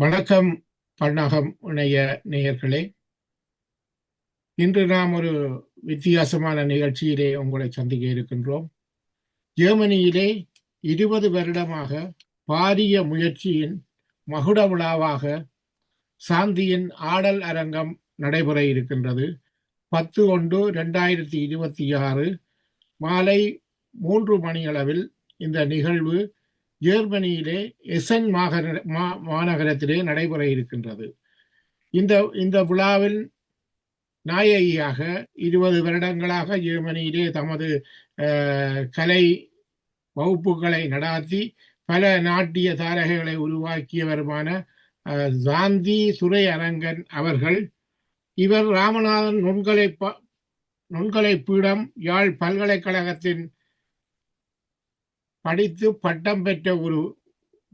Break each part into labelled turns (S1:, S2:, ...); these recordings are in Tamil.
S1: வணக்கம் பன்னகம் இணைய நேயர்களே. இன்று நாம் ஒரு வித்தியாசமான நிகழ்ச்சியிலே உங்களை சந்திக்க இருக்கின்றோம். ஜெர்மனியிலே 20 வருடமாக பாரிய முயற்சியின் மகுட விழாவாக சாந்தியின் ஆடல் அரங்கம் நடைபெற இருக்கின்றது. 10/1/2026 மாலை 3 மணியளவில் இந்த நிகழ்வு ஜெர்மனியிலே எசன் மாநகரத்திலே நடைபெற இருக்கின்றது. இந்த விழாவில் நாயகியாக 20 வருடங்களாக ஜெர்மனியிலே தமது கலை வகுப்புகளை நடாத்தி பல நாட்டிய தாரகைகளை உருவாக்கியவருமான சாந்தி துரை அரங்கன் அவர்கள், இவர் ராமநாதன் நுண்கலை பீடம் யாழ் பல்கலைக்கழகத்தின் படித்து பட்டம் பெற்ற ஒரு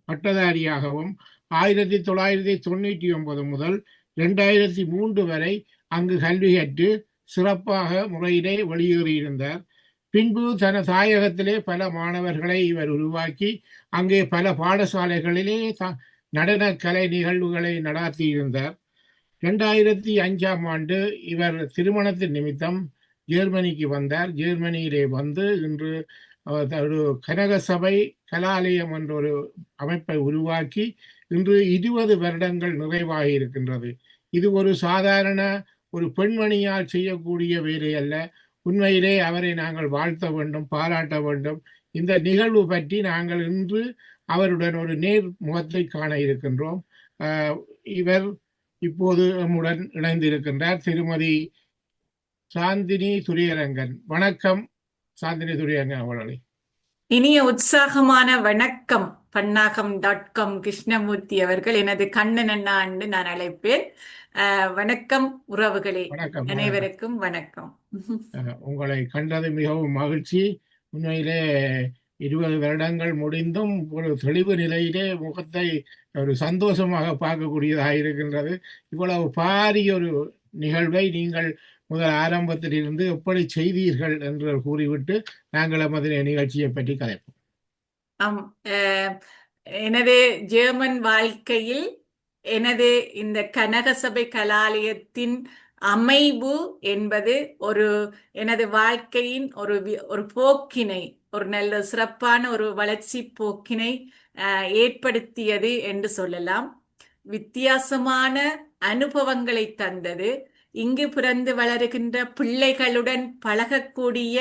S1: பட்டதாரியாகவும் 1999 முதல் 2003 வரை அங்கு கல்வி கற்று சிறப்பாக முறையிலே வெளியேறியிருந்தார். பின்பு தன தாயகத்திலே பல மாணவர்களை இவர் உருவாக்கி அங்கே பல பாடசாலைகளிலே நடன கலை நிகழ்வுகளை நடாத்தியிருந்தார். 2005ஆம் ஆண்டு இவர் திருமணத்தின் நிமித்தம் ஜெர்மனிக்கு வந்தார். ஜெர்மனியிலே வந்து இன்று ஒரு கனக சபை கலாலயம் என்ற ஒரு அமைப்பை உருவாக்கி இன்று 20 வருடங்கள் நிறைவாகி இருக்கின்றது. இது ஒரு சாதாரண ஒரு பெண்மணியால் செய்யக்கூடிய வேலை அல்ல. உண்மையிலே அவரை நாங்கள் வாழ்த்த வேண்டும், பாராட்ட வேண்டும். இந்த நிகழ்வு பற்றி நாங்கள் இன்று அவருடன் ஒரு நேர் முகத்தை காண இருக்கின்றோம். இவர் இப்போது நம்முடன் இணைந்திருக்கின்றார் திருமதி சாந்தினி துரையரங்கன். வணக்கம் சாந்தினி துரையரங்கன் அவர்களே.
S2: இனிய உற்சாகமான வணக்கம் பன்னாகம்.com கிருஷ்ணமூர்த்தி அவர்கள். எனது கண்ணன் அண்ணா என்று நான் அழைப்பேன். வணக்கம் உறவுகளே, அனைவருக்கும் வணக்கம்.
S1: உங்களை கண்டது மிகவும் மகிழ்ச்சி. உண்மையிலே 20 வருடங்கள் முடிந்தும் ஒரு தெளிவு நிலையிலே முகத்தை ஒரு சந்தோஷமாக பார்க்கக்கூடியதாக இருக்கின்றது. இவ்வளவு பாரிய ஒரு நிகழ்வை நீங்கள் முதல் ஆரம்பத்தில் இருந்து எப்படி செய்தீர்கள் என்று கூறிவிட்டு நாங்கள் நமது நிகழ்ச்சியை பற்றி கதைப்போம்.
S2: எனது ஜெர்மன் வாழ்க்கையில் எனது இந்த கனகசபை கலாலயத்தின் அமைவு என்பது எனது வாழ்க்கையின் ஒரு போக்கினை, ஒரு நல்ல சிறப்பான ஒரு வளர்ச்சி போக்கினை ஏற்படுத்தியது என்று சொல்லலாம். வித்தியாசமான அனுபவங்களை தந்தது. இங்கு பிறந்து வளருகின்ற பிள்ளைகளுடன் பழகக்கூடிய,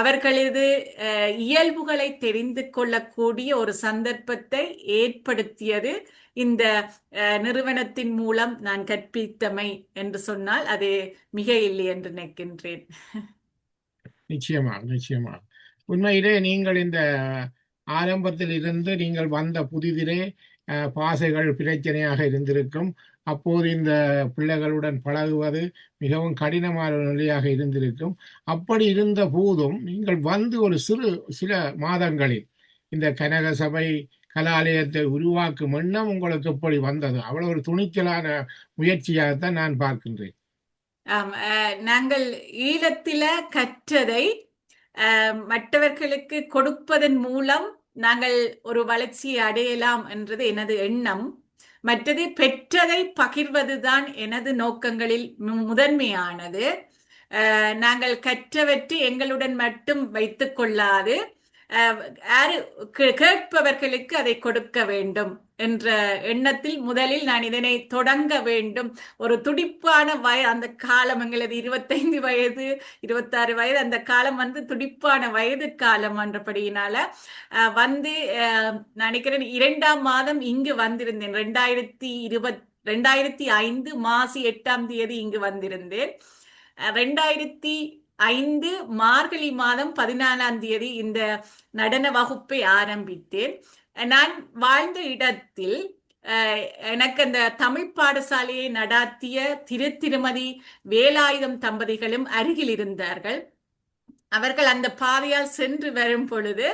S2: அவர்களது இயல்புகளை தெரிந்து கொள்ளக்கூடிய ஒரு சந்தர்ப்பத்தை ஏற்படுத்தியது இந்த நிறுவனத்தின் மூலம் நான் கற்பித்தமை என்று சொன்னால் அது மிக இல்லை என்று நினைக்கின்றேன்.
S1: நிச்சயமாக உண்மையிலே நீங்கள் இந்த ஆரம்பத்தில் இருந்து நீங்கள் வந்த புதிதிலே பாசைகள் பிரச்சனையாக இருந்திருக்கும். அப்போது இந்த பிள்ளைகளுடன் பழகுவது மிகவும் கடினமான நிலையாக இருந்திருக்கும். அப்படி இருந்த போதும் நீங்கள் வந்து ஒரு சில மாதங்களில் இந்த கனக சபை கலாலயத்தை உருவாக்கும் எண்ணம் உங்களுக்கு எப்படி வந்தது? அவ்வளவு ஒரு துணிச்சலான முயற்சியாகத்தான் நான் பார்க்கின்றேன்.
S2: நாங்கள் ஈழத்தில கற்றதை மற்றவர்களுக்கு கொடுப்பதன் மூலம் நாங்கள் ஒரு வளர்ச்சியை அடையலாம் என்றது எனது எண்ணம். மற்றது பெற்றதை பகிர்வதுதான் எனது நோக்கங்களில் முதன்மையானது. நாங்கள் கற்றவற்றை எங்களுடன் மட்டும் வைத்துக் கொள்ளாது கேட்பவர்களுக்கு அதை கொடுக்க வேண்டும் என்ற எண்ணத்தில் முதலில் நான் இதனை தொடங்க வேண்டும். ஒரு துடிப்பான அந்த காலம் எங்களது 25 வயது 26 வயது, அந்த காலம் துடிப்பான வயது காலம் என்றபடியினால நான் நினைக்கிறேன் 2ஆம் மாதம் இங்கு வந்திருந்தேன். 2005 மாசி 8ஆம் தேதி இங்கு வந்திருந்தேன். 2005 மார்கழி மாதம் 14ஆம் தேதி இந்த நடன வகுப்பை ஆரம்பித்தேன். நான் வாழ்ந்த இடத்தில் எனக்கு அந்த தமிழ் பாடசாலையை நடாத்திய திருமதி வேலாயுதம் தம்பதிகளும் அருகில் இருந்தார்கள். அவர்கள் அந்த பாதையால் சென்று வரும் பொழுது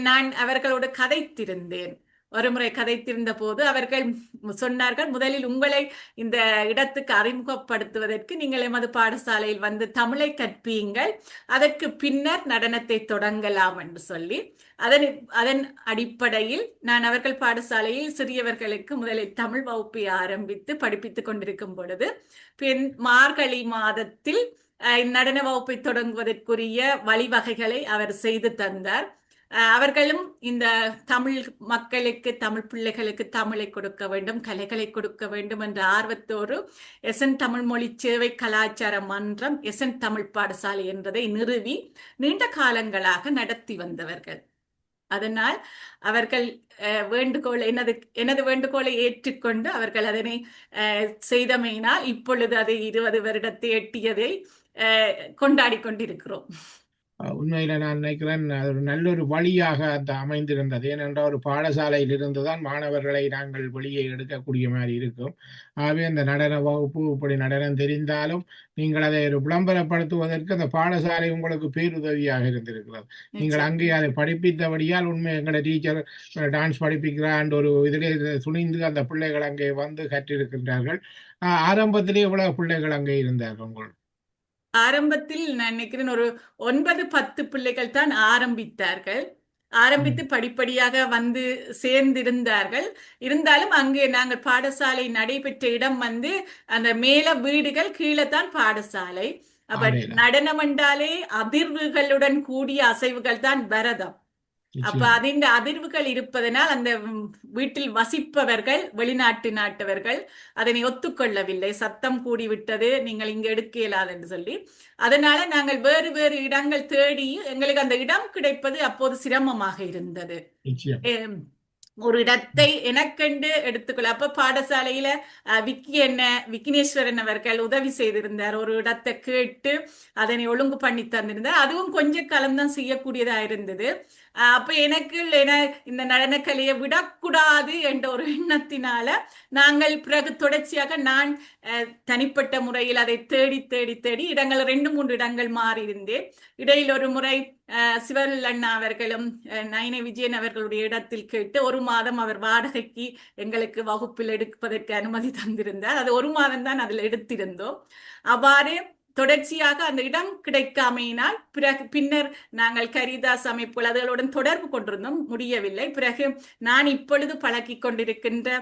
S2: நான் அவர்களோடு கதைத்திருந்தேன். ஒருமுறை கதைத்திருந்த போது அவர்கள் சொன்னார்கள், முதலில் உங்களை இந்த இடத்துக்கு அறிமுகப்படுத்துவதற்கு நீங்கள் எமது பாடசாலையில் வந்து தமிழை கற்பீங்கள், அதற்கு பின்னர் நடனத்தை தொடங்கலாம் என்று சொல்லி, அதன் அடிப்படையில் நான் அவர்கள் பாடசாலையில் சிறியவர்களுக்கு முதலில் தமிழ் வகுப்பை ஆரம்பித்து படிப்பித்துக் கொண்டிருக்கும் பொழுது, பின் மார்கழி மாதத்தில் நடன வகுப்பை தொடங்குவதற்குரிய வழிவகைகளை அவர் செய்து தந்தார். அவர்களும் இந்த தமிழ் மக்களுக்கு, தமிழ் பிள்ளைகளுக்கு தமிழை கொடுக்க வேண்டும், கலைகளை கொடுக்க வேண்டும் என்ற ஆர்வத்தோடு எஸ்என் தமிழ் மொழி சேவை கலாச்சார மன்றம், எஸ்என் தமிழ் பாடசாலை என்பதை நிறுவி நீண்ட காலங்களாக நடத்தி வந்தவர்கள். அதனால் அவர்கள் எனது வேண்டுகோளை ஏற்றுக்கொண்டு அவர்கள் அதனை செய்தமையினால் இப்பொழுது அதை 20 வருடத்தை எட்டியதை கொண்டாடி கொண்டிருக்கிறோம்.
S1: உண்மையில நான் நினைக்கிறேன் அது ஒரு நல்ல ஒரு வழியாக அது அமைந்திருந்தது. ஏனென்றால் ஒரு பாடசாலையில் இருந்துதான் மாணவர்களை நாங்கள் வெளியே எடுக்கக்கூடிய மாதிரி இருக்கும். ஆகவே அந்த நடன வகுப்பு, இப்படி நடனம் தெரிந்தாலும் நீங்கள் அதை ஒரு விளம்பரப்படுத்துவதற்கு அந்த பாடசாலை உங்களுக்கு பேருதவியாக இருந்திருக்கிறது. நீங்கள் அங்கே அதை படிப்பித்தபடியால் உண்மை எங்களை டீச்சர் டான்ஸ் படிப்பிக்கிறான் ஒரு இதிலே துணிந்து அந்த பிள்ளைகள் அங்கே வந்து கற்றிருக்கின்றார்கள். ஆரம்பத்திலே இவ்வளவு பிள்ளைகள் அங்கே இருந்தார்கள் உங்கள்?
S2: ஆரம்பத்தில் நான் நினைக்கிறேன் ஒரு 9-10 பிள்ளைகள் தான் ஆரம்பித்தார்கள். ஆரம்பித்து படிப்படியாக வந்து சேர்ந்திருந்தார்கள். இருந்தாலும் அங்கே நாங்கள் பாடசாலை நடைபெற்ற இடம் வந்து அந்த மேல வீடுகள், கீழே தான் பாடசாலை. அப்ப நடனம் என்றாலே அதிர்வுகளுடன் கூடிய அசைவுகள் தான் பரதம். அப்ப அதின் அதிர்வுகள் இருப்பதனால் அந்த வீட்டில் வசிப்பவர்கள், வெளிநாட்டு நாட்டவர்கள் அதனை ஒத்துக்கொள்ளவில்லை. சத்தம் கூடிவிட்டது, நீங்கள் இங்க எடுக்க இயலாது என்று சொல்லி. அதனால நாங்கள் வேறு வேறு இடங்கள் தேடி, எங்களுக்கு அந்த இடம் கிடைப்பது அப்போது சிரமமாக இருந்தது. ஒரு இடத்தை எனக்கென்று எடுத்துக்கொள்ள. அப்ப பாடசாலையில விக்னேஸ்வரன் அவர்கள் உதவி செய்திருந்தார். ஒரு இடத்தை கேட்டு அதனை ஒழுங்கு பண்ணி தந்திருந்தார். அதுவும் கொஞ்ச காலம்தான் செய்யக்கூடியதா இருந்தது. அப்ப எனக்கு இந்த நடனக்கலையை விடக்கூடாது என்ற ஒரு எண்ணத்தினால நாங்கள் பிறகு தொடர்ச்சியாக நான் தனிப்பட்ட முறையில் அதை தேடி தேடி தேடி இடங்கள் 2-3 இடங்கள் மாறி இருந்தேன். இடையில் ஒரு முறை சிவல் அண்ணா அவர்களும் நயனை விஜயன் அவர்களுடைய இடத்தில் கேட்டு 1 மாதம் அவர் வாடகைக்கு எங்களுக்கு வகுப்பில் எடுப்பதற்கு அனுமதி தந்திருந்தார். அது 1 மாதம் தான் அதில் எடுத்திருந்தோம். அவ்வாறு தொடர்ச்சியாக அந்த இடம் கிடைக்காமையினால் பின்னர் நாங்கள் கரிதாஸ் அமைப்புகள் அதுகளுடன் தொடர்பு கொண்டிருந்தோம், முடியவில்லை. பிறகு நான் இப்பொழுது பழக்கி கொண்டிருக்கின்ற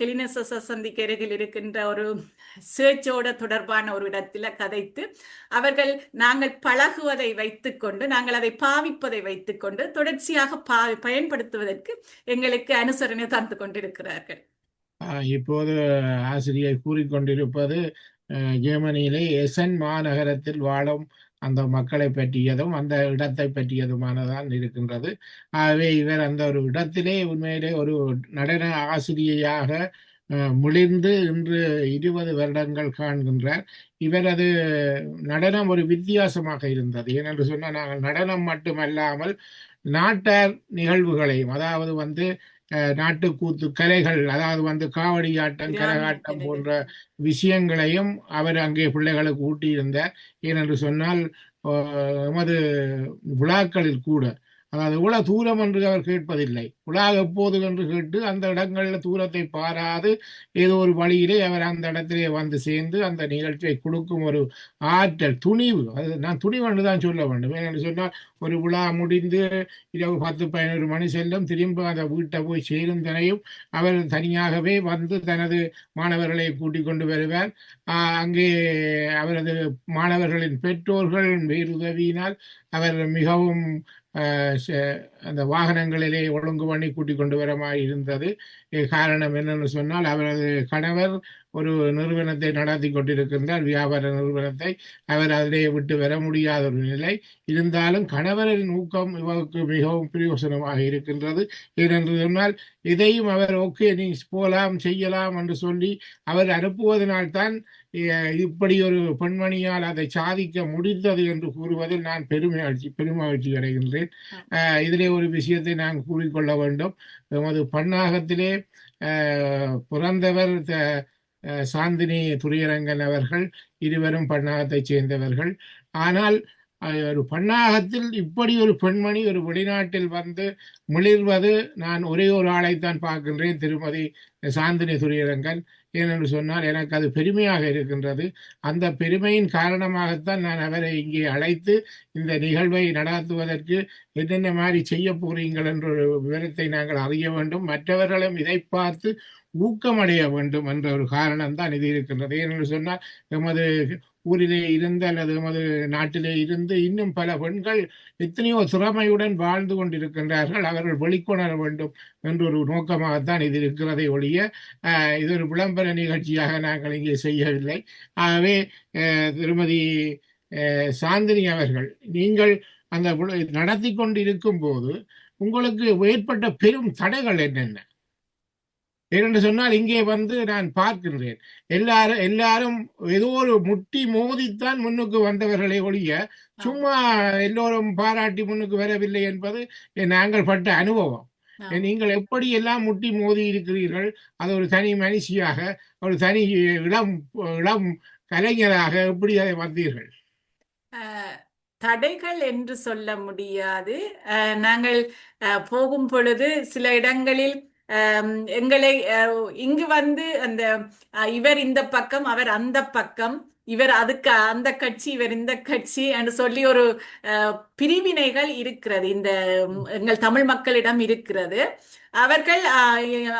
S2: கிளினச சந்திக்கு அருகில் இருக்கின்ற ஒரு சேர்ச்சோட தொடர்பான ஒரு இடத்துல கதைத்து அவர்கள் நாங்கள் பழகுவதை வைத்துக்கொண்டு, நாங்கள் அதை பாவிப்பதை வைத்துக்கொண்டு தொடர்ச்சியாக பயன்படுத்துவதற்கு எங்களுக்கு அனுசரணை தந்து கொண்டிருக்கிறார்கள்.
S1: இப்போது ஆசிரியர் கூறிக்கொண்டிருப்பது ஜெர்மனியிலே எசன் மாநகரத்தில் வாழும் அந்த மக்களை பற்றியதும் அந்த இடத்தை பற்றியதுமானதான் இருக்கின்றது. ஆகவே இவர் அந்த ஒரு இடத்திலே உண்மையிலே ஒரு நடன ஆசிரியையாக முழிந்து இன்று 20 வருடங்கள் காண்கின்றார். இவரது நடனம் ஒரு வித்தியாசமாக இருந்தது. ஏனென்று சொன்னால் நாங்கள் நடனம் மட்டுமல்லாமல் நாட்டார் நிகழ்வுகளையும், அதாவது வந்து நாட்டுக்கூத்து கலைகள், அதாவது காவடி ஆட்டம், கரகாட்டம் போன்ற விஷயங்களையும் அவர் அங்கே பிள்ளைகளுக்கு ஊட்டியிருந்தார். ஏனென்று சொன்னால் எமது விழாக்களில் கூட, அதாவது இவ்வளவு தூரம் என்று அவர் கேட்பதில்லை. விழா எப்போது என்று கேட்டு அந்த இடங்களில் தூரத்தை பாராது ஏதோ ஒரு வழியிலே அவர் அந்த இடத்திலே வந்து சேர்ந்து அந்த நிகழ்ச்சியை கொடுக்கும் ஒரு ஆற்றல், துணிவு. அது நான் துணிவு என்று தான் சொல்ல வேண்டும். ஏனென்று சொன்னால் ஒரு விழா முடிந்து இரவு 10-11 மணி செல்லும், திரும்ப அந்த வீட்டை போய் சேருந்தனையும் அவர் தனியாகவே வந்து தனது மாணவர்களை கூட்டிக் கொண்டு வருவார். அங்கே அவரது மாணவர்களின் பெற்றோர்கள் வேறுதவியினால் அவர் மிகவும் அந்த வாகனங்களிலே ஒழுங்கு பண்ணி கூட்டிக் கொண்டு வரமாய் இருந்தது. காரணம் என்னன்னு சொன்னால் அவரது கணவர் ஒரு நிறுவனத்தை நடத்தி கொண்டிருக்கின்றார், வியாபார நிறுவனத்தை. அவர் அதிலே விட்டு வர முடியாத ஒரு நிலை இருந்தாலும் கணவரின் ஊக்கம் இவருக்கு மிகவும் பிரயோசனமாக இருக்கின்றது. ஏனென்று சொன்னால் இதையும் அவர் ஓகே நீ போகலாம் செய்யலாம் என்று சொல்லி அவர் அனுப்புவதனால்தான் இப்படி ஒரு பெண்மணியால் அதை சாதிக்க முடிந்தது என்று கூறுவதில் நான் பெருமகிழ்ச்சி அடைகின்றேன். இதிலே ஒரு விஷயத்தை நான் கூறிக்கொள்ள வேண்டும். எமது பன்னாகத்திலே பிறந்தவர் சாந்தினி துரியரங்கன் அவர்கள். இருவரும் பன்னாகத்தைச் சேர்ந்தவர்கள். ஆனால் ஒரு பன்னாகத்தில் இப்படி ஒரு பெண்மணி ஒரு வெளிநாட்டில் வந்து மிளிர்வது நான் ஒரே ஒரு ஆளைத்தான் பார்க்கின்றேன், திருமதி சாந்தினி துரியரங்கன். ஏனென்று சொன்னால் எனக்கு அது பெருமையாக இருக்கின்றது. அந்த பெருமையின் காரணமாகத்தான் நான் அவரை இங்கே அழைத்து இந்த நிகழ்வை நடாத்துவதற்கு என்னென்ன மாதிரி செய்ய போறீங்கள் என்ற ஒரு விவரத்தை நாங்கள் அறிய வேண்டும், மற்றவர்களும் இதை பார்த்து ஊக்கமடைய வேண்டும் என்ற ஒரு காரணம் தான் இது இருக்கின்றது. ஏனென்று சொன்னால் எமது ஊரிலே இருந்து அல்லது எமது நாட்டிலே இருந்து இன்னும் பல பெண்கள் எத்தனையோ திறமையுடன் வாழ்ந்து கொண்டிருக்கின்றார்கள், அவர்கள் வெளிக்கொணர வேண்டும் என்ற ஒரு நோக்கமாகத்தான் இது இருக்கிறதை ஒழிய இது ஒரு விளம்பர நிகழ்ச்சியாக நாங்கள் இங்கே செய்யவில்லை. ஆகவே திருமதி சாந்தினி அவர்கள், நீங்கள் அந்த நடத்தி கொண்டு இருக்கும் போது உங்களுக்கு ஏற்பட்ட பெரும் தடைகள் என்னென்ன? ஏனென்று சொன்னால் இங்கே வந்து நான் பார்க்கின்றேன், எல்லாரும் ஏதோ ஒரு முட்டி மோதித்தான் முன்னுக்கு வந்தவர்களை ஒழிய சும்மா எல்லோரும் பாராட்டி முன்னுக்கு வரவில்லை என்பது நாங்கள் பட்ட அனுபவம். நீங்கள் எப்படி எல்லாம் முட்டி மோதி இருக்கிறீர்கள், அது ஒரு தனி மனுஷியாக, ஒரு தனி இளம் இளம் கலைஞராக எப்படி அதை வந்தீர்கள்?
S2: தடைகள் என்று சொல்ல முடியாது. நாங்கள் போகும் பொழுது சில இடங்களில் எங்களை இங்கு வந்து அந்த இவர் இந்த பக்கம் அவர் அந்த பக்கம், இவர் அதுக்கு அந்த கட்சி இவர் இந்த கட்சி என்று சொல்லி ஒரு பிரிவினைகள் இருக்கிறது, இந்த எங்கள் தமிழ் மக்களிடம் இருக்கிறது.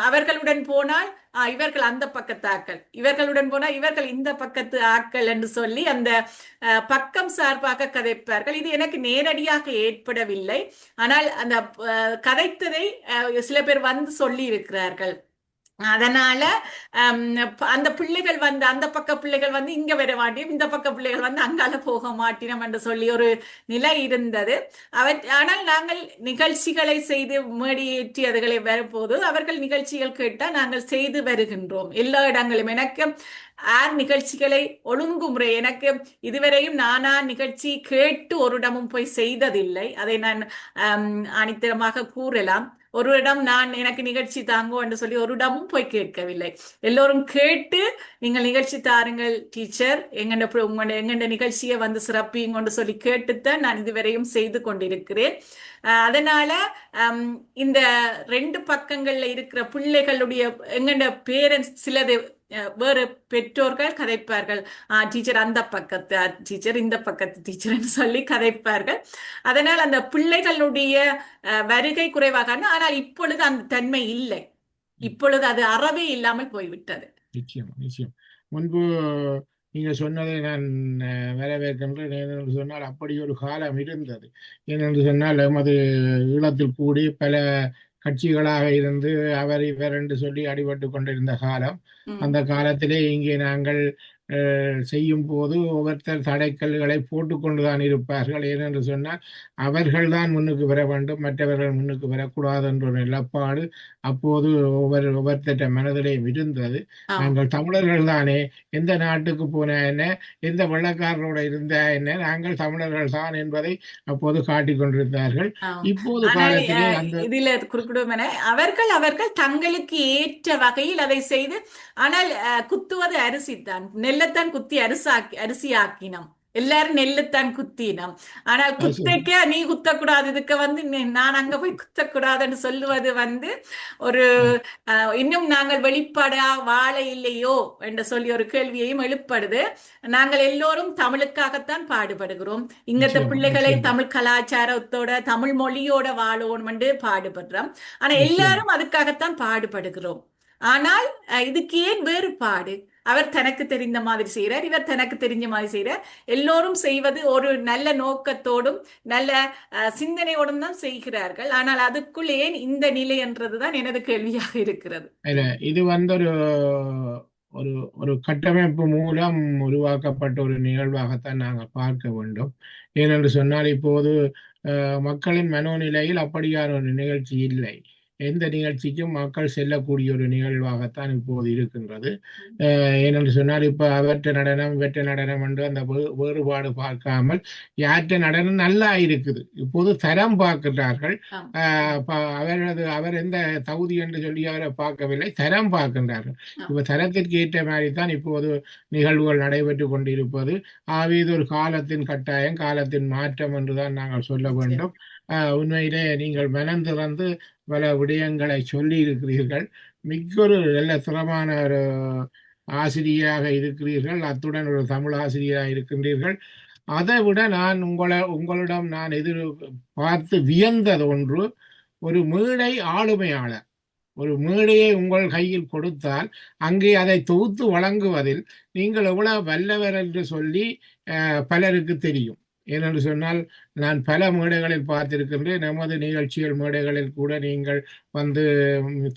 S2: அவர்களுடன் போனால் இவர்கள் அந்த பக்கத்து ஆக்கள், இவர்களுடன் போனால் இவர்கள் இந்த பக்கத்து ஆக்கள் என்று சொல்லி அந்த பக்கம் சார்பாக கதைப்பார்கள். இது எனக்கு நேரடியாக ஏற்படவில்லை, ஆனால் அந்த கதைத்ததை சில பேர் வந்து சொல்லி இருக்கிறார்கள். அதனால அந்த பிள்ளைகள் வந்து அந்த பக்க பிள்ளைகள் வந்து இங்க வர மாட்டோம், இந்த பக்க பிள்ளைகள் வந்து அங்கால போக மாட்டினோம் என்று சொல்லி ஒரு நிலை இருந்தது. ஆனால் நாங்கள் நிகழ்ச்சிகளை செய்து மேடியேற்றி அதுகளை வரும்போது அவர்கள் நிகழ்ச்சிகள் கேட்டால் நாங்கள் செய்து வருகின்றோம் எல்லா இடங்களும். எனக்கு நிகழ்ச்சிகளை ஒழுங்குமுறை, எனக்கு இதுவரையும் நானா நிகழ்ச்சி கேட்டு ஒரு இடமும் போய் செய்ததில்லை, அதை நான் ஆணித்தரமாக கூறலாம். ஒரு இடம் நான் எனக்கு நிகழ்ச்சி தாங்கோ என்று சொல்லி ஒரு இடமும் போய் கேட்கவில்லை. எல்லோரும் கேட்டு நீங்கள் நிகழ்ச்சி தாருங்கள் டீச்சர், எங்கண்ட நிகழ்ச்சியை வந்து சிறப்பிங்கன்னு சொல்லி கேட்டுத்தான் நான் இதுவரையும் செய்து கொண்டிருக்கிறேன். அதனால இந்த ரெண்டு பக்கங்கள்ல இருக்கிற பிள்ளைகளுடைய எங்கண்ட பேரண்ட்ஸ் சிலது வேறு பெற்றோர்கள் கதைப்பார்கள், டீச்சர் அந்த பக்கத்து டீச்சர் இந்த பக்கத்து டீச்சர்னு சொல்லி கதைப்பார்கள். அதனால் அந்த பிள்ளைகளுடைய வருகை குறைவாக, ஆனால் இப்பொழுது அந்த தன்மை இல்லை, இப்பொழுது அது அறவே இல்லாமல் போய்விட்டது.
S1: நிச்சயம் நிச்சயம். முன்பு நீங்க சொன்னதை நான் வரவேற்கின்றேன். ஏனென்று சொன்னால் அப்படி ஒரு காலம் இருந்தது. ஏனென்று சொன்னால் எமது ஈழத்தில் கூடி பல கட்சிகளாக இருந்து அவர் இவர் என்று சொல்லி அடிபட்டு கொண்டிருந்த காலம். அந்த காலத்திலே இங்கே நாங்கள் செய்யும் போது ஒவ்வொருத்தர் தடைக்கல்களை போட்டுக்கொண்டுதான் இருப்பார்கள். ஏனென்று சொன்னால் அவர்கள் தான் முன்னுக்கு வர வேண்டும், மற்றவர்கள் முன்னுக்கு வரக்கூடாது என்ற ஒரு நிலப்பாடு அப்போது ஒவ்வொருத்தட்ட மனதிலே இருந்தது. நாங்கள் தமிழர்கள் தானே, எந்த நாட்டுக்கு போன என்ன, எந்த வெள்ளக்காரரோட இருந்தா என்ன, நாங்கள் தமிழர்கள் தான் என்பதை அப்போது காட்டிக் கொண்டிருந்தார்கள். இப்போது காலத்திலே அந்த
S2: இதில் குறுக்கிடுமென அவர்கள் தங்களுக்கு ஏற்ற வகையில் அதை செய்து, ஆனால் குத்துவது அரிசித்தான், நெல்லத்தான் குத்தி அரிசியாக்கினோம், எல்லாரும் நெல்லுத்தான் குத்தினோம். ஆனால் குத்தைக்க நீ குத்தக்கூடாது, இதுக்கு வந்து நான் அங்க போய் குத்தக்கூடாதுன்னு சொல்லுவது வந்து ஒரு இன்னும் நாங்கள் வெளிப்படா வாழ இல்லையோ என்று சொல்லி ஒரு கேள்வியையும் எழுப்படுது. நாங்கள் எல்லோரும் தமிழுக்காகத்தான் பாடுபடுகிறோம், இங்கத்த பிள்ளைகளை தமிழ் கலாச்சாரத்தோட தமிழ் மொழியோட வாழணும் என்று பாடுபடுறோம். ஆனா எல்லாரும் அதுக்காகத்தான் பாடுபடுகிறோம். ஆனால் இதுக்கு ஏன் வேறுபாடு? அவர் தனக்கு தெரிந்த மாதிரி செய்கிறார், இவர் தனக்கு தெரிஞ்ச மாதிரி செய்கிறார். எல்லோரும் செய்வது ஒரு நல்ல நோக்கத்தோடும் நல்ல சிந்தனையோடும் தான் செய்கிறார்கள். ஆனால் அதுக்குள் ஏன் இந்த நிலை என்றதுதான் எனது கேள்வியாக இருக்கிறது.
S1: இது வந்து ஒரு ஒரு கட்டமைப்பு மூலம் உருவாக்கப்பட்ட ஒரு நிகழ்வாகத்தான் நாங்கள் பார்க்க வேண்டும். ஏனென்று சொன்னால் இப்போது மக்களின் மனோநிலையில் அப்படியான ஒரு நிகழ்ச்சி இல்லை. எந்த நிகழ்ச்சிக்கும் மக்கள் செல்லக்கூடிய ஒரு நிகழ்வாகத்தான் இப்போது இருக்கின்றது. ஏனென்று சொன்னால் இப்ப அவற்ற நடனம் இவற்ற நடனம் என்று அந்த வேறுபாடு பார்க்காமல் யாற்ற நடனம் நல்லா இருக்குது. இப்போது தரம் பார்க்கின்றார்கள்.
S2: ஆம்.
S1: அவர் எந்த தகுதி என்று சொல்லி அவரை பார்க்கவில்லை, தரம் பார்க்கின்றார்கள்.
S2: ஆம்.
S1: இப்ப தரத்திற்கு ஏற்ற மாதிரி தான் இப்போது நிகழ்வுகள் நடைபெற்று கொண்டிருப்பது. ஆகவே இது ஒரு காலத்தின் கட்டாயம், காலத்தின் மாற்றம் என்றுதான் நாங்கள் சொல்ல வேண்டும். உண்மையிலே நீங்கள் மனம் திறந்து பல விடயங்களை சொல்லி இருக்கிறீர்கள். மிக்க ஒரு நல்ல சிரமமான ஒரு ஆசிரியராக இருக்கிறீர்கள். அத்துடன் ஒரு தமிழ் ஆசிரியராக இருக்கின்றீர்கள். அதை விட நான் உங்களிடம் நான் பார்த்து வியந்தது ஒன்று, ஒரு மேடை ஆளுமையாளர். ஒரு மேடையை உங்கள் கையில் கொடுத்தால் அங்கே அதை தொகுத்து வழங்குவதில் நீங்கள் எவ்வளவு வல்லவர் என்று சொல்லி பலருக்கு தெரியும். ஏனென்று சொன்னால் நான் பல மேடைகளில் பார்த்திருக்கின்றேன். நமது நிகழ்ச்சிகள் மேடைகளில் கூட நீங்கள் வந்து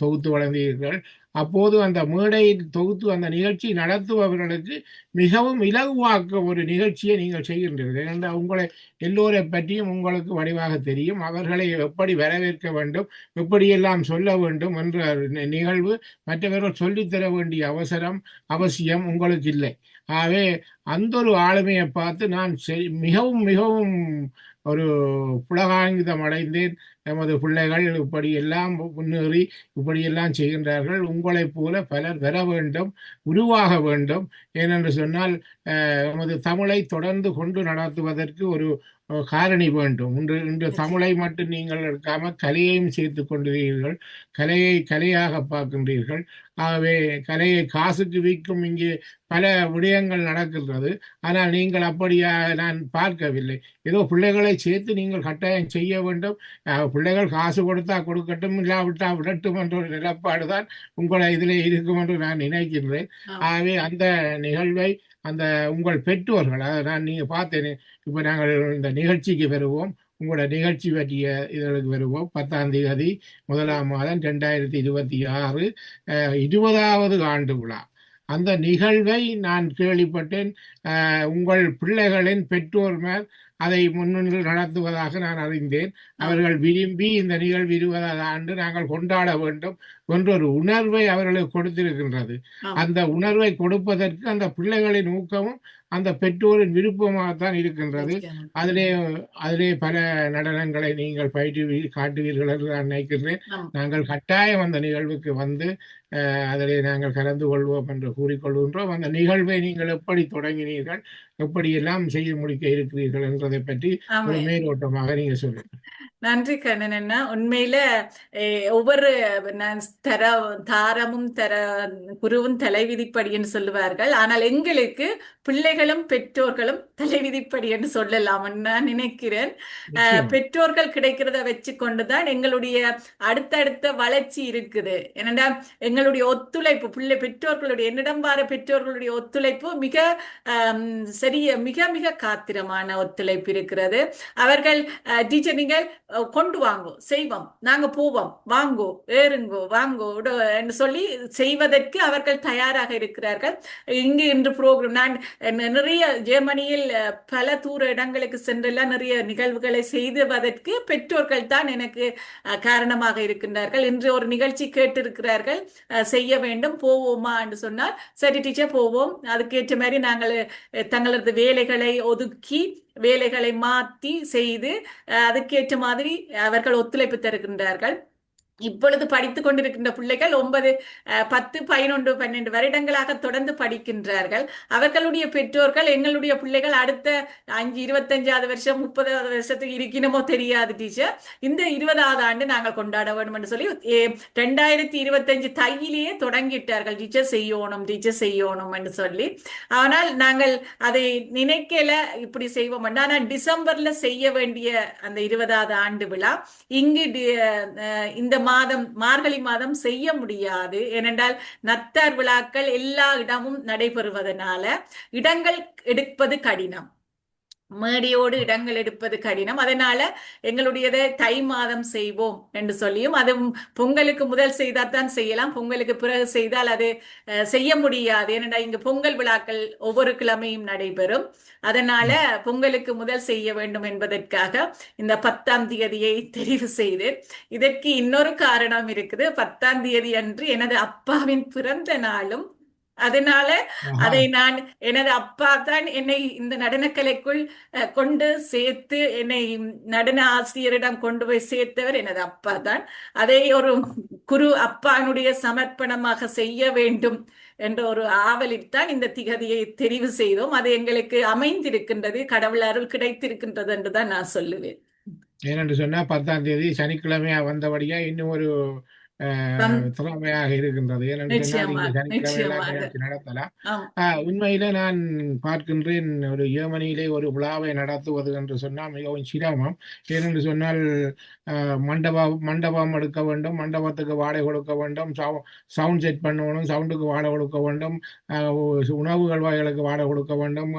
S1: தொகுத்து வழங்குகிறீர்கள். அப்போது அந்த மேடையில் தொகுத்து அந்த நிகழ்ச்சி நடத்துபவர்களுக்கு மிகவும் இலகுவாக்க ஒரு நிகழ்ச்சியை நீங்கள் செய்கின்றீர்கள். ஏனென்றால் உங்களை எல்லோரை பற்றியும் உங்களுக்கு வடிவாக தெரியும். அவர்களை எப்படி வரவேற்க வேண்டும், எப்படியெல்லாம் சொல்ல வேண்டும் என்ற நிகழ்வு மற்றவர்கள் சொல்லித்தர வேண்டிய அவசியம் உங்களுக்கு இல்லை. ஆகவே அந்த ஒரு ஆளுமையை பார்த்து நான் மிகவும் மிகவும் ஒரு புலகாங்கிதம் அடைந்தேன். நமது பிள்ளைகள் இப்படியெல்லாம் முன்னேறி இப்படியெல்லாம் செய்கின்றார்கள். உங்களைப் போல பலர் வர வேண்டும், உருவாக வேண்டும். ஏனென்று சொன்னால் நமது தமிழை தொடர்ந்து கொண்டு நடத்துவதற்கு ஒரு காரணி வேண்டும். இன்று தமிழை மட்டும் நீங்கள் எடுக்காம கலையையும் சேர்த்து கொண்டிருக்கிறீர்கள். கலையை கலையாக பார்க்கின்றீர்கள். ஆகவே கலையை காசுக்கு விற்கும் இங்கே பல விடயங்கள் நடக்கின்றது. ஆனால் நீங்கள் அப்படியாக நான் பார்க்கவில்லை. ஏதோ பிள்ளைகளை சேர்த்து நீங்கள் கட்டாயம் செய்ய வேண்டும். பிள்ளைகள் காசு கொடுத்தா கொடுக்கட்டும், இல்லாவிட்டா விடட்டும் என்ற ஒரு நிலப்பாடுதான் உங்களை இதில் இருக்கும் என்று நான் நினைக்கின்றேன். ஆகவே அந்த நிகழ்வை அந்த உங்கள் பெற்றோர்கள், அதை நான் நீங்கள் பார்த்தேன். இப்போ நாங்கள் இந்த நிகழ்ச்சிக்கு வருவோம். உங்களோட நிகழ்ச்சி பற்றிய இதற்கு வருவோம். 10ஆம் தேதி 1ஆம் மாதம் 2026 20வது ஆண்டு விழா. அந்த நிகழ்வை நான் கேள்விப்பட்டேன். உங்கள் பிள்ளைகளின் பெற்றோர் மேல் அதை முன்னின்று நடத்துவதாக நான் அறிந்தேன். அவர்கள் விரும்பி இந்த நிகழ்வு 20வது ஆண்டு நாங்கள் கொண்டாட வேண்டும் என்ற ஒரு உணர்வை அவர்களுக்கு கொடுத்திருக்கின்றது. அந்த உணர்வை கொடுப்பதற்கு அந்த பிள்ளைகளின் ஊக்கமும் அந்த பெற்றோரின் விருப்பமாகத்தான் இருக்கின்றது. அதிலே பல நடனங்களை நீங்கள் பயிற்சி காட்டுவீர்கள் என்று நான் நினைக்கின்றேன். நாங்கள் கட்டாயம் அந்த நிகழ்வுக்கு வந்து அதிலே நாங்கள் கலந்து கொள்வோம் என்று கூறிக்கொள்கின்றோம். அந்த நிகழ்வை நீங்கள் எப்படி தொடங்கினீர்கள், எப்படியெல்லாம் செய்ய முடிக்க இருக்கிறீர்கள் என்றதை பற்றி ஒரு மேலோட்டமாக நீங்க சொல்லுங்க.
S2: நன்றி கண்ணன் அண்ணா. உண்மையில ஒவ்வொரு தாரமும் குருவும் தலைவிதிப்படி என்று சொல்லுவார்கள். ஆனால் எங்களுக்கு பிள்ளைகளும் பெற்றோர்களும் தலைவிதிப்படி என்று சொல்லலாம் நான் நினைக்கிறேன். பெற்றோர்கள் கிடைக்கிறத வச்சு கொண்டுதான் எங்களுடைய அடுத்தடுத்த வளர்ச்சி இருக்குது. ஏனென்றா எங்களுடைய ஒத்துழைப்பு பெற்றோர்களுடைய என்னிடம் வார பெற்றோர்களுடைய ஒத்துழைப்பு மிக மிக காத்திரமான ஒத்துழைப்பு இருக்கிறது. அவர்கள் டீச்சர் நீங்கள் கொண்டு வாங்கோ, செய்வோம், நாங்க போவோம், வாங்கோ, ஏறுங்கோ, வாங்கோ என்று சொல்லி செய்வதற்கு அவர்கள் தயாராக இருக்கிறார்கள். இங்கு இன்று ப்ரோக்ராம் நான் நிறைய ஜெர்மனியில் பல தூர இடங்களுக்கு சென்றெல்லாம் நிறைய நிகழ்வுகளை செய்துவதற்கு பெற்றோர்கள் தான் எனக்கு காரணமாக இருக்கின்றார்கள். இன்று ஒரு நிகழ்ச்சி கேட்டிருக்கிறார்கள், செய்ய வேண்டும், போவோமா என்று சொன்னால் சரி டீச்சர் போவோம். அதுக்கேற்ற மாதிரி நாங்கள் தங்களது வேலைகளை ஒதுக்கி வேலைகளை மாற்றி செய்து அதுக்கேற்ற மாதிரி அவர்கள் ஒத்துழைப்பு தருகின்றார்கள். இப்பொழுது படித்துக் கொண்டிருக்கின்ற பிள்ளைகள் 9, 10, 11, 12 வருடங்களாக தொடர்ந்து படிக்கின்றார்கள். அவர்களுடைய பெற்றோர்கள் எங்களுடைய பிள்ளைகள் அடுத்த 5, 25வது வருஷம் 30வது வருஷத்துக்கு இருக்கணுமோ தெரியாது டீச்சர், இந்த 20வது ஆண்டு நாங்கள் கொண்டாட வேண்டும் என்று சொல்லி 2025 தையிலேயே தொடங்கிட்டார்கள். டீச்சர் செய்யணும் என்று சொல்லி. ஆனால் நாங்கள் அதை நினைக்கல இப்படி செய்வோம். ஆனால் டிசம்பர்ல செய்ய வேண்டிய அந்த 20வது ஆண்டு விழா இங்கு இந்த மார்கழி மாதம் செய்ய முடியாது. ஏனென்றால் நத்தார் விழாக்கள் எல்லா இடமும் நடைபெறுவதனால இடங்கள் எடுப்பது கடினம். மேடியோடு இடங்கள் எடுப்பது கடினம். அதனால எங்களுடையதை தை மாதம் செய்வோம் என்று சொல்லியும், அது பொங்கலுக்கு முதல் செய்தால் தான் செய்யலாம், பொங்கலுக்கு பிறகு செய்தால் அது செய்ய முடியாது. ஏனென்றால் இங்கு பொங்கல் விழாக்கள் ஒவ்வொரு கிழமையும் நடைபெறும். அதனால பொங்கலுக்கு முதல் செய்ய வேண்டும் என்பதற்காக இந்த 10ஆம் தேதியை தெரிவு செய்து, இதற்கு இன்னொரு காரணம் இருக்குது. 10ஆம் தேதி அன்று எனது அப்பாவின் பிறந்த நாளும். அதனால
S1: ஆஹா.
S2: அதை நான், எனது அப்பா தான் என்னை இந்த நடனக்கலைக்குள் கொண்டு சேர்த்து, என்னை நடன ஆசிரியரிடம் கொண்டு போய் சேர்த்தவர் எனது அப்பா தான். அதை ஒரு குரு அப்பானுடைய சமர்ப்பணமாக செய்ய வேண்டும் என்ற ஒரு ஆவலில்தான் இந்த திகதியை தெரிவு செய்தோம். அது எங்களுக்கு அமைந்திருக்கின்றது, கடவுள் அருள் கிடைத்திருக்கின்றது என்றுதான் நான் சொல்லுவேன்.
S1: ஏனென்று சொன்னா 10ஆம் தேதி சனிக்கிழமையா வந்தபடியா இன்னும் ஒரு திறமையாக இருக்கின்றது. ஏனென்று சொன்னால் இங்கு
S2: நிச்சயமாக,
S1: சனிக்கிழமை எல்லாம்
S2: நிச்சயமாக.
S1: நிகழ்ச்சி நடத்தலாம்.
S2: ஆம்.
S1: உண்மையிலே நான் பார்க்கின்றேன், ஒரு ஜெர்மனியிலே ஒரு விழாவை நடத்துவது என்று சொன்னால் மிகவும் சிரமம். ஏனென்று சொன்னால் மண்டபம் எடுக்க வேண்டும், மண்டபத்துக்கு வாடகை கொடுக்க வேண்டும், சவுண்ட் செட் பண்ணணும், சவுண்டுக்கு வாடகை கொடுக்க வேண்டும், உணவுகள் வகைகளுக்கு வாடகை கொடுக்க வேண்டும்,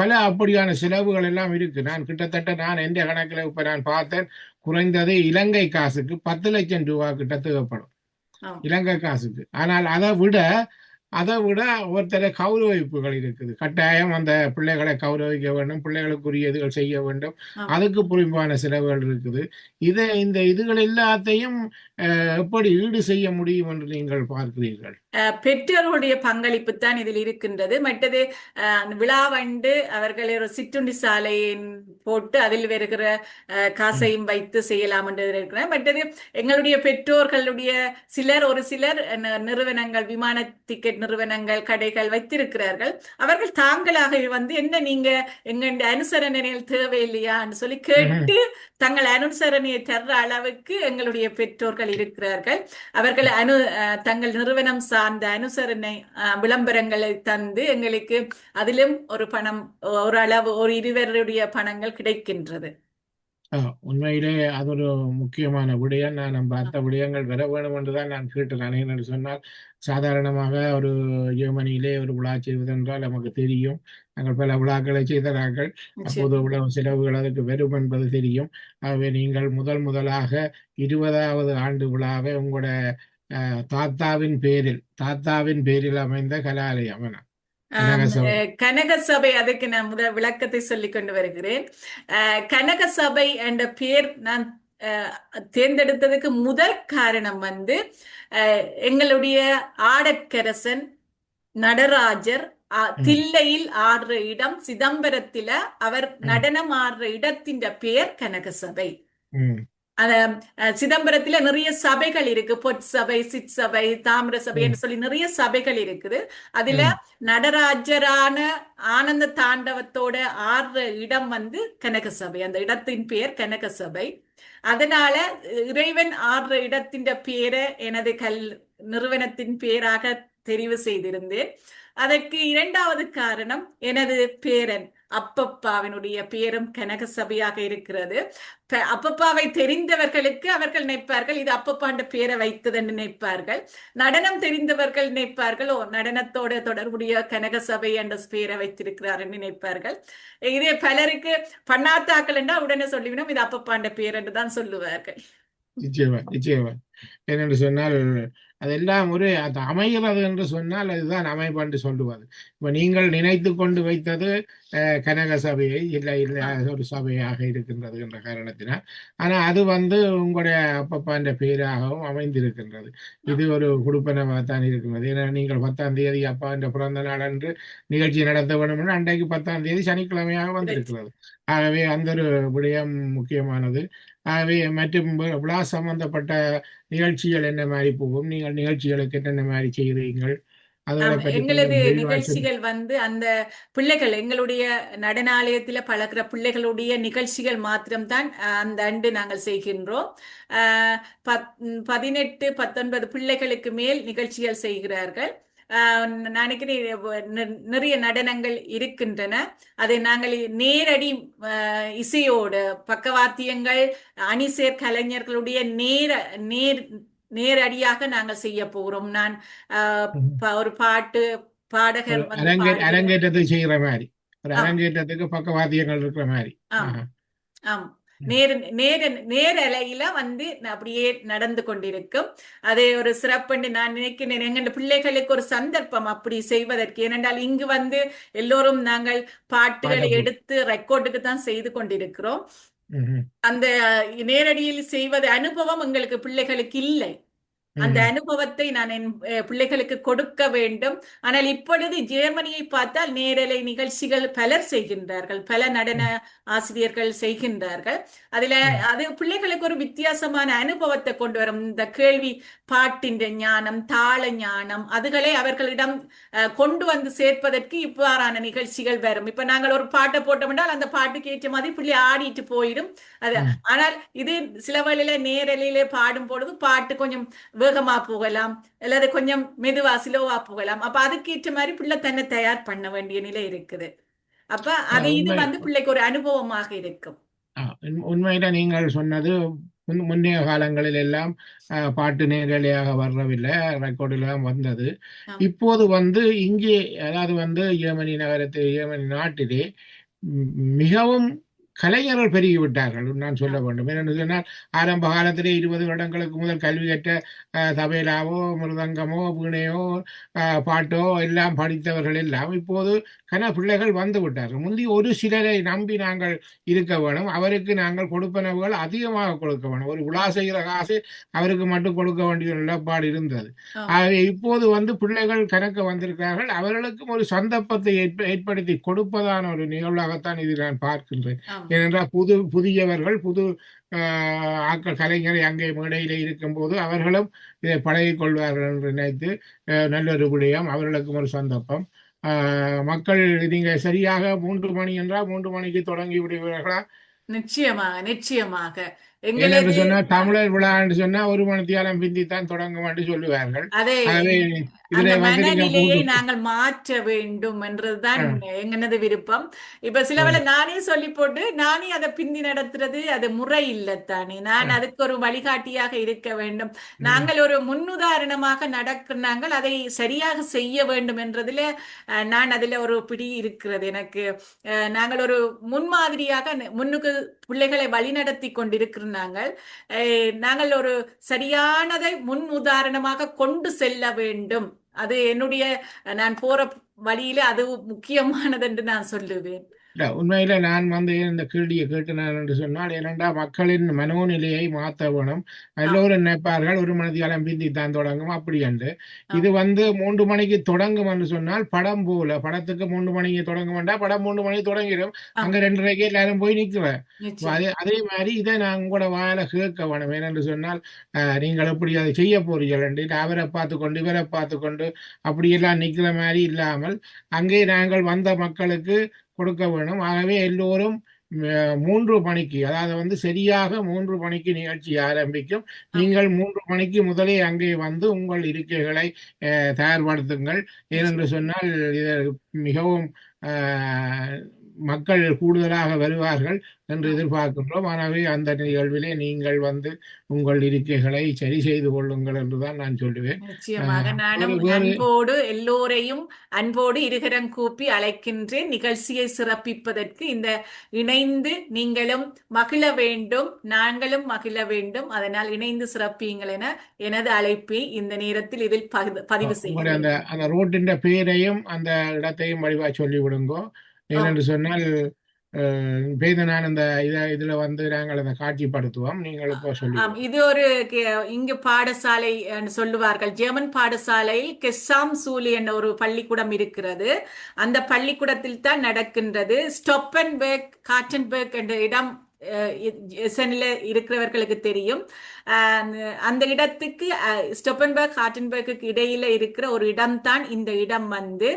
S1: பல அப்படியான செலவுகள் எல்லாம் இருக்கு. நான் எந்த கணக்கில் இப்ப நான் பார்த்தேன், குறைந்தது இலங்கை காசுக்கு 10 லட்சம் ரூபாய் கிட்ட தேவைப்படும்,
S2: ஆம்.
S1: இலங்கை காசுக்கு. ஆனால் அதை விட ஒருத்தர கௌரவிப்புகள் இருக்குது. கட்டாயம் அந்த பிள்ளைகளை கௌரவிக்க வேண்டும், பிள்ளைகளுக்குரிய இதுகள் செய்ய வேண்டும்,
S2: ஆம்.
S1: அதுக்கு புரிம்பான செலவுகள் இருக்குது. இந்த இதுகள் எல்லாத்தையும் எப்படி ஈடு செய்ய முடியும் என்று நீங்கள் பார்க்கிறீர்கள்?
S2: பெற்றோர்களுடைய பங்களிப்பு தான் இதில் இருக்கின்றது. மற்றது விழாவண்டு அவர்கள் ஒரு சிற்றுண்டி சாலையின் போட்டு அதில் வருகிற காசையும் வைத்து செய்யலாம் என்று இருக்கிறார். மற்றது எங்களுடைய பெற்றோர்களுடைய ஒரு சிலர் நிறுவனங்கள், விமான டிக்கெட் நிறுவனங்கள், கடைகள் வைத்திருக்கிறார்கள். அவர்கள் தாங்களாக வந்து, என்ன நீங்க எங்களுடைய அனுசரணைகள் தேவையில்லையான்னு சொல்லி கேட்டு தங்கள் அனுசரணையை தர்ற அளவுக்கு எங்களுடைய பெற்றோர்கள் இருக்கிறார்கள். அவர்கள் தங்கள் நிறுவனம் சார்ந்த அனுசரணை விளம்பரங்களை தந்து எங்களுக்கு அதிலும் ஒரு பணம், ஒரு அளவு, ஒரு இருவருடைய பணங்கள் கிடைக்கின்றது.
S1: உண்மையிலே அது ஒரு முக்கியமான விடயம். நான் பார்த்த விடயங்கள் வர வேணும் என்றுதான் நான் கேட்டேன். என்று சொன்னால் சாதாரணமாக ஒரு ஜெர்மனியிலே ஒரு விழா செய்வதென்றால் நமக்கு தெரியும், நாங்கள் பல விழாக்களை செய்தார்கள், அப்போது இவ்வளவு செலவுகள் அதுக்கு வரும் என்பது தெரியும். ஆகவே நீங்கள் முதலாக 20வது ஆண்டு விழாவை உங்களோட தாத்தாவின் பேரில் அமைந்த கலாலயம்
S2: கனக சபை, அதுக்கு நான் முதல் விளக்கத்தை சொல்லிக் கொண்டு வருகிறேன். கனக சபை என்ற பெயர் நான் தேர்ந்தெடுத்ததுக்கு முதல் காரணம் வந்து, எங்களுடைய ஆடற்கரசன் நடராஜர் தில்லையில் ஆடுற இடம் சிதம்பரத்தில, அவர் நடனம் ஆடுற இடத்தின் பெயர் கனக சபை. சிதம்பரத்துல நிறைய சபைகள் இருக்கு, பொற்சபை, சிற்சபை, தாமிர சபை என்று சொல்லி நிறைய சபைகள் இருக்குது. அதுல நடராஜரான ஆனந்த தாண்டவத்தோட ஆடுற இடம் வந்து கனக சபை. அந்த இடத்தின் பெயர் கனக சபை. அதனால இறைவன் ஆடுற இடத்தின் பேரை எனது நிறுவனத்தின் பேராக தெரிவு செய்திருந்தேன். அதற்கு இரண்டாவது காரணம், எனது பேரன் அப்பப்பாவினுடைய பேரும் கனக சபையாக இருக்கிறது. அப்பப்பாவை தெரிந்தவர்களுக்கு அவர்கள் நினைப்பார்கள், இது அப்பப்பாண்ட பேரை வைத்தது என்று நினைப்பார்கள். நடனம் தெரிந்தவர்கள் நினைப்பார்கள், நடனத்தோட தொடர்புடைய கனக சபை என்ற பேரை வைத்திருக்கிறார் என்று நினைப்பார்கள். இதே பலருக்கு பண்ணாத்தாக்கள் என்றால் உடனே சொல்லிவிடும், இது அப்பப்பாண்ட பேர் என்று தான் சொல்லுவார்கள்.
S1: நிச்சயமா. ஏனென்று சொன்னால் அதெல்லாம் அது அமைகிறது என்று சொன்னால் அதுதான் அமைப்பு என்று சொல்லுவது. இப்ப நீங்கள் நினைத்து கொண்டு வைத்தது கனக சபையை இல்லை ஒரு சபையாக இருக்கின்றது என்ற காரணத்தினால், ஆனா அது வந்து உங்களுடைய அப்பப்பான்ற பேராகவும் அமைந்திருக்கின்றது. இது ஒரு குடுப்பனமாக தான் இருக்கின்றது. ஏன்னா நீங்கள் 10ஆம் தேதி அப்பா என்ற பிறந்த நாள் அன்று நிகழ்ச்சி நடத்த வேண்டும் என்று அன்றைக்கு 10ஆம் தேதி சனிக்கிழமையாக வந்திருக்கிறது. ஆகவே அந்த ஒரு விடயம் முக்கியமானது. ஆகவே மற்றும் விழா சம்பந்தப்பட்ட நிகழ்ச்சிகள் என்ன மாதிரி போகும், நீங்கள் நிகழ்ச்சிகளுக்கு என்னென்ன மாதிரி செய்கிறீர்கள்?
S2: எங்களது நிகழ்ச்சிகள் வந்து அந்த பிள்ளைகள், எங்களுடைய நடனாலயத்தில் பழகிற பிள்ளைகளுடைய நிகழ்ச்சிகள் மாத்திரம்தான் அந்த ஆண்டு நாங்கள் செய்கின்றோம். 18, 19 பிள்ளைகளுக்கு மேல் நிகழ்ச்சிகள் செய்கிறார்கள். நிறைய நடனங்கள் இருக்கின்றன. அதை நாங்கள் நேரடி இசையோடு, பக்கவாத்தியங்கள், அணிசேர் கலைஞர்களுடைய நேரடியாக நாங்கள் செய்ய போகிறோம். நான் ஒரு பாட்டு பாடகர்
S1: அரங்கேற்றத்தை செய்கிற மாதிரி ஒரு
S2: ஆம்
S1: அரங்கேற்றத்துக்கு பக்கவாத்தியங்கள் இருக்கிற மாதிரி.
S2: ஆம்
S1: ஆஹா.
S2: ஆம்.
S1: ம்.
S2: நேர நேர நேரலையில வந்து அப்படியே நடந்து கொண்டிருக்கும். அது ஒரு சிறப்புன்னு நான் நினைக்கிறேன். எங்கள் பிள்ளைகளுக்கு ஒரு சந்தர்ப்பம் அப்படி செய்வதற்கு. ஏனென்றால் இங்கு வந்து எல்லோரும் நாங்கள் பாட்டுகளை
S1: பாடப்போ
S2: எடுத்து ரெக்கார்டுக்கு தான் செய்து கொண்டிருக்கிறோம்.
S1: ம்ஹும்.
S2: அந்த நேரடியில் செய்வது அனுபவம் எங்களுக்கு பிள்ளைகளுக்கு இல்லை. அந்த
S1: ம்ஹும்.
S2: அனுபவத்தை நான் என் பிள்ளைகளுக்கு கொடுக்க வேண்டும். ஆனால் இப்பொழுது ஜெர்மனியை பார்த்தால் நேரலை நிகழ்ச்சிகள் பலர் செய்கின்றார்கள், பல நடன
S1: ம்.
S2: ஆசிரியர்கள் செய்கின்றார்கள். அதுல
S1: ம்.
S2: அது பிள்ளைகளுக்கு ஒரு வித்தியாசமான அனுபவத்தை கொண்டு வரும். இந்த கேள்வி பாட்டின் ஞானம், தாள ஞானம், அதுகளை அவர்களிடம் கொண்டு வந்து சேர்ப்பதற்கு இவ்வாறான நிகழ்ச்சிகள் வரும். இப்ப நாங்கள் ஒரு பாட்டை போட்டோம் என்றால் அந்த பாட்டுக்கு ஏற்ற மாதிரி பிள்ளை ஆடிட்டு போயிடும். அது
S1: ம்.
S2: ஆனால் இது சில வேளையில நேரலையிலே பாடும் பொழுது பாட்டு கொஞ்சம் வேகமா போகலாம், அல்லது கொஞ்சம் மெதுவா ஸ்லோவா போகலாம். அப்ப அதுக்கேற்ற மாதிரி பிள்ளை தன்னை தயார் பண்ண வேண்டிய நிலை இருக்குது. அப்ப அது இது
S1: உண்மை.
S2: வந்து பிள்ளைக்கு ஒரு அனுபவமாக இருக்கும்.
S1: உண்மையில நீங்கள் சொன்னது முன்னைய காலங்களில் எல்லாம் பாட்டு நேரலையாக வரவில்லை, ரெக்கார்டில் தான் வந்தது.
S2: ஆம்,
S1: இப்போது வந்து இங்கே, அதாவது வந்து ஜெர்மனி நகரத்தில், ஜெர்மனி நாட்டிலே ம், மிகவும் கலைஞர்கள் பெருகிவிட்டார்கள் நான் சொல்ல
S2: ஆம்,
S1: வேண்டும். ஏனென்று சொன்னால் ஆரம்ப காலத்திலே 20 வருடங்களுக்கு முதல் கல்வி கற்ற தபேலாவோ மிருதங்கமோ வீணையோ பாட்டோ எல்லாம் படித்தவர்கள் எல்லாம் இப்போது பிள்ளைகள் வந்து விட்டார்கள். முந்தி ஒரு சிலரை நம்பி நாங்கள் இருக்க வேணும், அவருக்கு நாங்கள் கொடுப்பனவுகள் அதிகமாக கொடுக்க வேணும், ஒரு விழா செய்கிற காசு அவருக்கு மட்டும் கொடுக்க வேண்டிய ஒரு நிலப்பாடு இருந்தது.
S2: ஆம்,
S1: ஆகவே இப்போது வந்து பிள்ளைகள் கணக்கு வந்திருக்கிறார்கள், அவர்களுக்கும் ஒரு சந்தர்ப்பத்தை ஏற்படுத்தி கொடுப்பதான ஒரு நிகழ்வாகத்தான் இது நான் பார்க்கின்றேன்.
S2: ஆம்.
S1: ஏனென்றால் புதியவர்கள் புது ஆக்கள் கலைஞரை அங்கே மேடையில் இருக்கும்போது அவர்களும் இதை பழகிக் கொள்வார்கள் என்று நினைத்து நல்லொரு விடயம், அவர்களுக்கும் ஒரு சந்தர்ப்பம். மக்கள் நீங்க சரியாக 3 மணி என்றால் 3 மணிக்கு தொடங்கி விடுவீர்களா?
S2: நிச்சயமாக, நிச்சயமாக.
S1: ஏனென்று
S2: எங்களது
S1: சொன்னால் தமிழர் விழா என்று சொன்னால் 1 மணித்தியாலம் பிந்தித்தான் தொடங்கும் என்று சொல்லுவார்கள்.
S2: அதை
S1: ஆகவே
S2: அந்த
S1: இதுல வந்து நீங்க
S2: மனநிலையை
S1: மூன்று
S2: நாங்கள் மாற்ற வேண்டும் என்றதுதான்
S1: ஆ,
S2: எங்கனது விருப்பம். இப்ப சில வேளை
S1: ஆ,
S2: நானே சொல்லி போட்டு நானே அதை பிந்தி நடத்துறது அது முறை இல்லைத்தானே. நான்
S1: ஆ,
S2: அதுக்கு ஒரு வழிகாட்டியாக இருக்க வேண்டும்.
S1: ம்,
S2: நாங்கள் ஒரு முன்னுதாரணமாக நடக்கிறாங்கள், அதை சரியாக செய்ய வேண்டும் என்றதுல நான் அதுல ஒரு பிடி இருக்கிறது எனக்கு. நாங்கள் ஒரு முன்மாதிரியாக முன்னுக்கு பிள்ளைகளை வழிநடத்தி கொண்டிருக்கிறாங்கள். நாங்கள் ஒரு சரியானதை முன் உதாரணமாக கொண்டு செல்ல வேண்டும். அது என்னுடைய நான் போற வழியில அது முக்கியமானது என்று நான் சொல்லுவேன்.
S1: இல்ல, உண்மையில நான் வந்து இந்த கேள்வியை கேட்டினேன் என்று சொன்னால், ஏனென்றா மக்களின் மனோநிலையை மாற்ற வேணும்.
S2: ஆம்,
S1: எல்லோரும் நினைப்பார்கள் 1 மணித்தியாலம் பிந்தி தான் தொடங்கும் அப்படி என்று. இது
S2: ஆம்,
S1: வந்து 3 மணிக்கு தொடங்கும் என்று சொன்னால் படம் போல, படத்துக்கு 3 மணிக்கு தொடங்கும் வேண்டாம், படம் 3 மணிக்கு தொடங்கிடும்.
S2: ஆம்.
S1: அங்க 2:30க்கு எல்லாரும் போய் நிற்கிறேன்.
S2: நிச்சயம்.
S1: அதே மாதிரி இதை நான் உங்களோட வாயில கேட்க வேணும். ஏனென்று சொன்னால் நீங்கள் எப்படி அதை செய்ய போறீர்கள் என்று, இல்லை அவரை பார்த்து கொண்டு இவரை பார்த்து கொண்டு அப்படியெல்லாம் நிற்கிற மாதிரி இல்லாமல் அங்கே நாங்கள் வந்த மக்களுக்கு கொடுக்க வேணும். ஆகவே எல்லோரும் 3 மணிக்கு, அதாவது வந்து சரியாக 3 மணிக்கு நிகழ்ச்சி ஆரம்பிக்கும்.
S2: ஆம்,
S1: நீங்கள் 3 மணிக்கு முதலே அங்கே வந்து உங்கள் இருக்கைகளை தயார்படுத்துங்கள்.
S2: நிச்சயம்.
S1: ஏனென்று சொன்னால் இது மிகவும் அஹ், மக்கள் கூடுதலாக வருவார்கள் என்று
S2: ஆம்.
S1: எதிர்பார்க்கின்றோம். ஆகவே அந்த நிகழ்விலே நீங்கள் வந்து உங்கள் இருக்கைகளை சரி செய்து கொள்ளுங்கள் என்றுதான் நான் சொல்லுவேன்.
S2: நிச்சயமாக நானும்
S1: வேறு வேறு
S2: அன்போடு எல்லோரையும் அன்போடு இருகரம் கூப்பி அழைக்கின்றேன் நிகழ்ச்சியை சிறப்பிப்பதற்கு. இந்த இணைந்து நீங்களும் மகிழ வேண்டும், நாங்களும் மகிழ வேண்டும். அதனால் இணைந்து சிறப்பியுங்கள் என எனது அழைப்பை இந்த நேரத்தில் இதில் பதிவு
S1: உங்களுடைய
S2: செய்கிறேன்.
S1: அந்த அந்த ரோட்டின் பெயரையும் அந்த இடத்தையும் வடிவா சொல்லி விடுங்கோ.
S2: ஆம்,
S1: ஏனென்று சொன்னால் பேருந்து நான் இந்த இதுல வந்து நாங்கள் அதை காட்சிப்படுத்துவோம், நீங்கள் இப்போ
S2: ஆம்.
S1: சொல்லிவிடுங்க.
S2: இது ஒரு இங்கு பாடசாலை சொல்லுவார்கள். ஜெர்மன் பாடசாலையில் கெஸ்ஸாம் சூலி என்ற ஒரு பள்ளிக்கூடம் இருக்கிறது. அந்த பள்ளிக்கூடத்தில் தான் நடக்கின்றது. ஸ்டொப்பன்பெர்க் காட்டன்பெர்க் என்ற இடம் எசனில் இருக்கிறவர்களுக்கு தெரியும். அந்த இடத்துக்கு ஸ்டொப்பன்பெர்க் காட்டன்பெர்க்கு இடையில இருக்கிற ஒரு இடம்தான் இந்த இடம் வந்து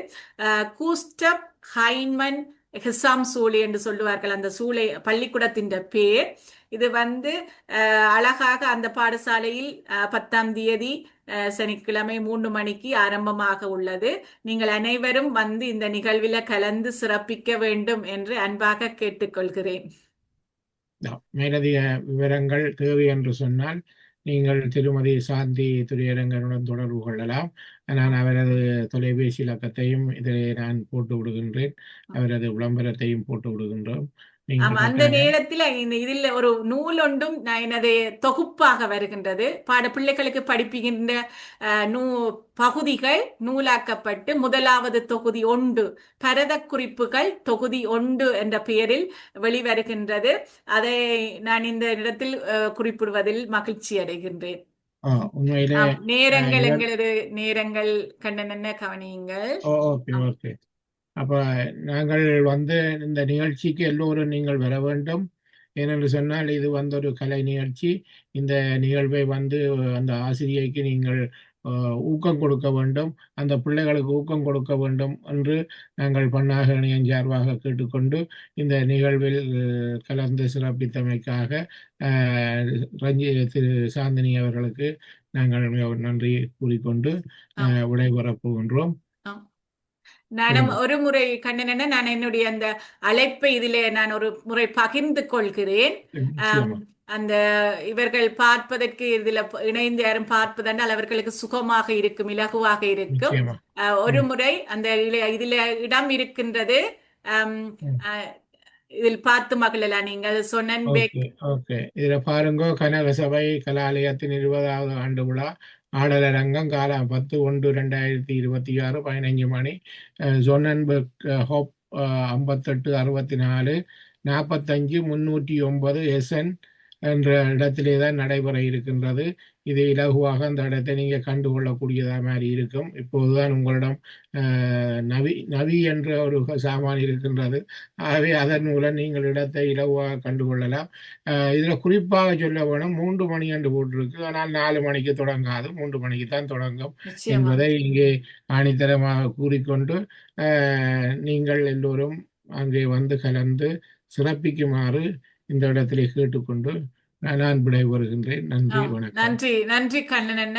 S2: கூஸ்டப் ஹைன்மன் ஹெசாம் சூளை என்று சொல்லுவார்கள். அந்த சூளை பள்ளிக்கூடத்தின் பேர். இது வந்து அழகாக அந்த பாடசாலையில் 10ஆம் தேதி சனிக்கிழமை 3 மணிக்கு ஆரம்பமாக உள்ளது. நீங்கள் அனைவரும் வந்து இந்த நிகழ்வில் கலந்து சிறப்பிக்க வேண்டும் என்று அன்பாக கேட்டுக்கொள்கிறேன்.
S1: மேலதிக விவரங்கள் தேவை என்று சொன்னால் நீங்கள் திருமதி சாந்தி துரையரங்கனுடன் தொடர்பு கொள்ளலாம். நான் அவரது தொலைபேசி இலக்கத்தையும் இதில் நான் போட்டு விடுகின்றேன். அவரது விளம்பரத்தையும் போட்டு விடுகின்றோம்.
S2: ஆமா,
S1: நீங்கள்
S2: அந்த
S1: கட்டாயம்.
S2: நேரத்தில் இதில் ஒரு நூல் ஒன்றும் நான் எனது தொகுப்பாக வருகின்றது. பிள்ளைகளுக்கு படிப்புகின்ற நூ பகுதிகள் நூலாக்கப்பட்டு முதலாவது தொகுதி 1 பரத குறிப்புகள் தொகுதி 1 என்ற பெயரில் வெளிவருகின்றது. அதை நான் இந்த இடத்தில் குறிப்பிடுவதில் மகிழ்ச்சி அடைகின்றேன்.
S1: உண்மையிலே
S2: நேரங்கள்
S1: இவர்
S2: எங்களது நேரங்கள் கண்ணனென்ன கவனியுங்கள்.
S1: Okay okay. அப்ப நாங்கள் இந்த நிகழ்ச்சிக்கு எல்லோரும் நீங்கள் வர வேண்டும். ஏனென்று சொன்னால் இது ஒரு கலை நிகழ்ச்சி. இந்த நிகழ்வை அந்த ஆசிரியைக்கு நீங்கள் ஊக்கம் கொடுக்க வேண்டும், அந்த பிள்ளைகளுக்கு ஊக்கம் கொடுக்க வேண்டும் என்று நாங்கள் பன்னாக இணையம் சார்பாக கேட்டுக்கொண்டு இந்த நிகழ்வில் கலந்து சிறப்பித்தமைக்காக திரு சாந்தினி அவர்களுக்கு நாங்கள் நன்றி கூறிக்கொண்டு விடைபெறப் போகின்றோம்.
S2: நானும் ஒரு முறை கண்ணனென்ன நான் என்னுடைய அந்த அழைப்பை இதிலே நான் ஒரு முறை பகிர்ந்து கொள்கிறேன். அந்த இவர்கள் பார்ப்பதற்கு இதுல இணைந்து யாரும் பார்ப்பதென்றால் அவர்களுக்கு சுகமாக இருக்கும், இலகுவாக இருக்கும். ஒரு முறை அந்த இதுல இடம் இருக்கின்றது. இதில் பார்த்து மகிழலாம். நீங்கள் சொன்னேன்.
S1: இதுல பாருங்க, கனக சபை கலாலயத்தின் 20வது ஆண்டு விழா ஆடலரங்கம் காலம் 10/1/2026 15 மணி. ஜோனன்பர்க் ஹோப் 5864 45 309 SN என்ற இடத்திலே தான் நடைபெற இருக்கின்றது. இது இலகுவாக அந்த இடத்தை நீங்க கண்டுகொள்ளக்கூடியதா மாதிரி இருக்கும். இப்போதுதான் உங்களிடம் நவி என்ற ஒரு சாமான் இருக்கின்றது. ஆகவே அதன் மூலம் நீங்கள் இடத்தை இலகுவாக கண்டுகொள்ளலாம். இதுல குறிப்பாக சொல்ல வேணும், 3 மணி என்று போட்டிருக்கு. ஆனால் 4 மணிக்கு தொடங்காது, 3 மணிக்கு தான் தொடங்கும் என்பதை இங்கே ஆணித்தரமாக கூறிக்கொண்டு நீங்கள் எல்லோரும் அங்கே கலந்து சிறப்பிக்குமாறு இந்த இடத்திலே கேட்டுக்கொண்டு நான் விடைபெறுகின்றேன். நன்றி, வணக்கம்.
S2: நன்றி நன்றி கண்ணன்.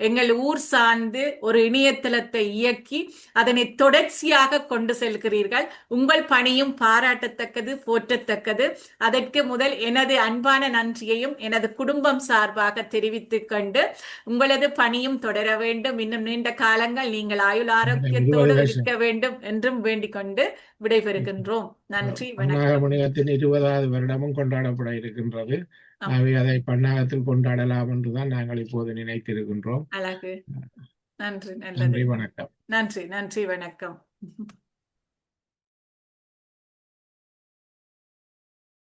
S2: எங்கள் ஊர் சார்ந்து ஒரு இணையதளத்தை இயக்கி அதனை தொடர்ச்சியாக கொண்டு செல்கிறீர்கள். உங்கள் பணியும் பாராட்டத்தக்கது, போற்றத்தக்கது. அதற்கு முதல் எனது அன்பான நன்றியையும் எனது குடும்பம் சார்பாக தெரிவித்துக் கொண்டு உங்களது பணியும் தொடர வேண்டும். இன்னும் நீண்ட காலங்கள் நீங்கள் ஆயுள் ஆரோக்கியத்தோடு இருக்க வேண்டும் என்றும் வேண்டிக் கொண்டு விடைபெறுகின்றோம். நன்றி, வணக்கம்.
S1: 20வது வருடமும் கொண்டாடப்பட இருக்கின்றது. அதை பன்னாகத்தில் கொண்டாடலாம் என்றுதான் நாங்கள் இப்போது நினைத்திருக்கின்றோம்.
S2: அழகு. நன்றி.
S1: நன்றி, வணக்கம்.
S2: நன்றி வணக்கம்.